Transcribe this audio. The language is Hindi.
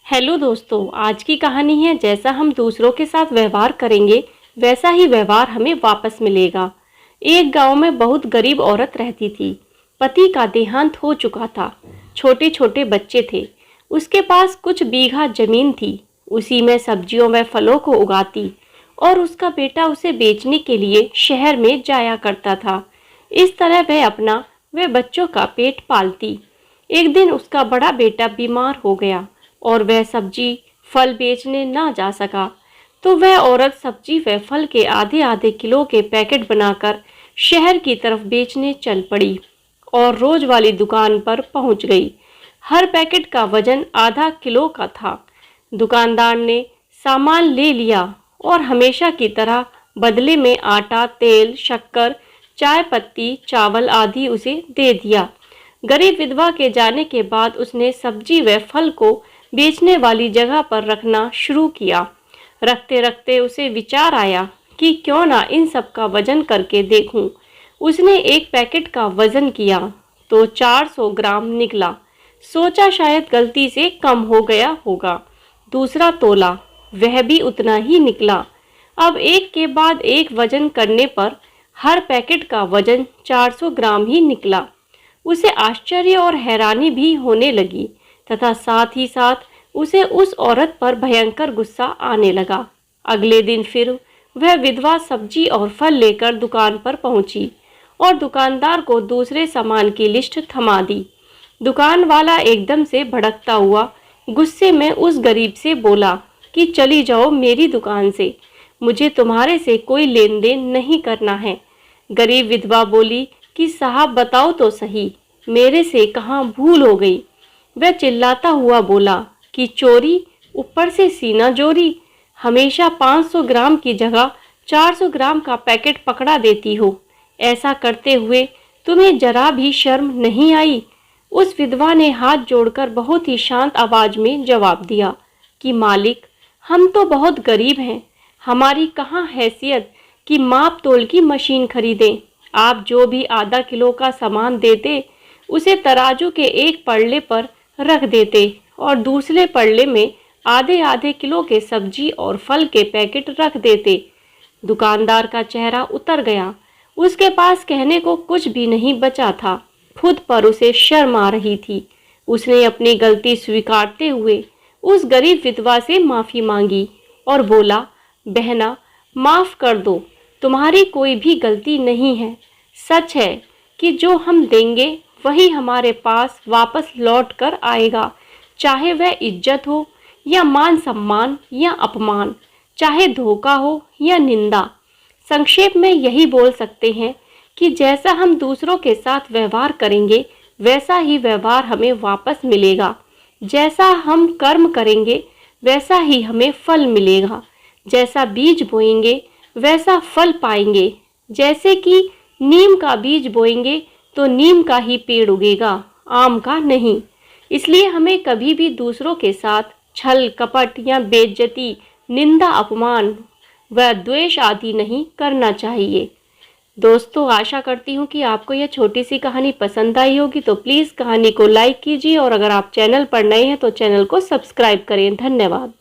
हेलो दोस्तों, आज की कहानी है जैसा हम दूसरों के साथ व्यवहार करेंगे वैसा ही व्यवहार हमें वापस मिलेगा। एक गांव में बहुत गरीब औरत रहती थी। पति का देहांत हो चुका था। छोटे छोटे बच्चे थे। उसके पास कुछ बीघा जमीन थी। उसी में सब्जियों व फलों को उगाती और उसका बेटा उसे बेचने के लिए शहर में जाया करता था। इस तरह वह अपना व बच्चों का पेट पालती। एक दिन उसका बड़ा बेटा बीमार हो गया और वह सब्जी फल बेचने ना जा सका। तो वह औरत सब्जी व फल के आधे आधे किलो के पैकेट बनाकर शहर की तरफ बेचने चल पड़ी और रोज वाली दुकान पर पहुंच गई। हर पैकेट का वजन आधा किलो का था। दुकानदार ने सामान ले लिया और हमेशा की तरह बदले में आटा, तेल, शक्कर, चाय पत्ती, चावल आदि उसे दे दिया। गरीब विधवा के जाने के बाद उसने सब्जी व फल को बेचने वाली जगह पर रखना शुरू किया। रखते रखते उसे विचार आया कि क्यों ना इन सब का वजन करके देखूं। उसने एक पैकेट का वजन किया तो 400 ग्राम निकला। सोचा शायद गलती से कम हो गया होगा। दूसरा तोला, वह भी उतना ही निकला। अब एक के बाद एक वजन करने पर हर पैकेट का वजन 400 ग्राम ही निकला। उसे आश्चर्य और हैरानी भी होने लगी तथा साथ ही साथ उसे उस औरत पर भयंकर गुस्सा आने लगा। अगले दिन फिर वह विधवा सब्जी और फल लेकर दुकान पर पहुंची और दुकानदार को दूसरे सामान की लिस्ट थमा दी। दुकान वाला एकदम से भड़कता हुआ गुस्से में उस गरीब से बोला कि चली जाओ मेरी दुकान से, मुझे तुम्हारे से कोई लेन देन नहीं करना है। गरीब विधवा बोली कि साहब बताओ तो सही, मेरे से कहाँ भूल हो गई। वह चिल्लाता हुआ बोला कि चोरी, ऊपर से सीना जोरी, हमेशा 500 ग्राम की जगह 400 ग्राम का पैकेट पकड़ा देती हो। ऐसा करते हुए तुम्हें जरा भी शर्म नहीं आई। उस विधवा ने हाथ जोड़कर बहुत ही शांत आवाज में जवाब दिया कि मालिक, हम तो बहुत गरीब हैं, हमारी कहाँ हैसियत कि माप तोल की मशीन खरीदें। आप जो भी आधा किलो का सामान देते उसे तराजू के एक पल्ले पर रख देते और दूसरे पल्ले में आधे आधे किलो के सब्जी और फल के पैकेट रख देते। दुकानदार का चेहरा उतर गया। उसके पास कहने को कुछ भी नहीं बचा था। खुद पर उसे शर्म आ रही थी। उसने अपनी गलती स्वीकारते हुए उस गरीब विधवा से माफी मांगी और बोला, बहना माफ कर दो, तुम्हारी कोई भी गलती नहीं है। सच है कि जो हम देंगे वही हमारे पास वापस लौट कर आएगा, चाहे वह इज्जत हो या मान सम्मान या अपमान, चाहे धोखा हो या निंदा। संक्षेप में यही बोल सकते हैं कि जैसा हम दूसरों के साथ व्यवहार करेंगे वैसा ही व्यवहार हमें वापस मिलेगा। जैसा हम कर्म करेंगे वैसा ही हमें फल मिलेगा। जैसा बीज बोएंगे वैसा फल पाएंगे। जैसे कि नीम का बीज बोएंगे तो नीम का ही पेड़ उगेगा, आम का नहीं। इसलिए हमें कभी भी दूसरों के साथ छल कपट या बेइज्जती, निंदा, अपमान व द्वेष आदि नहीं करना चाहिए। दोस्तों, आशा करती हूँ कि आपको यह छोटी सी कहानी पसंद आई होगी। तो प्लीज़ कहानी को लाइक कीजिए और अगर आप चैनल पर नए हैं तो चैनल को सब्सक्राइब करें। धन्यवाद।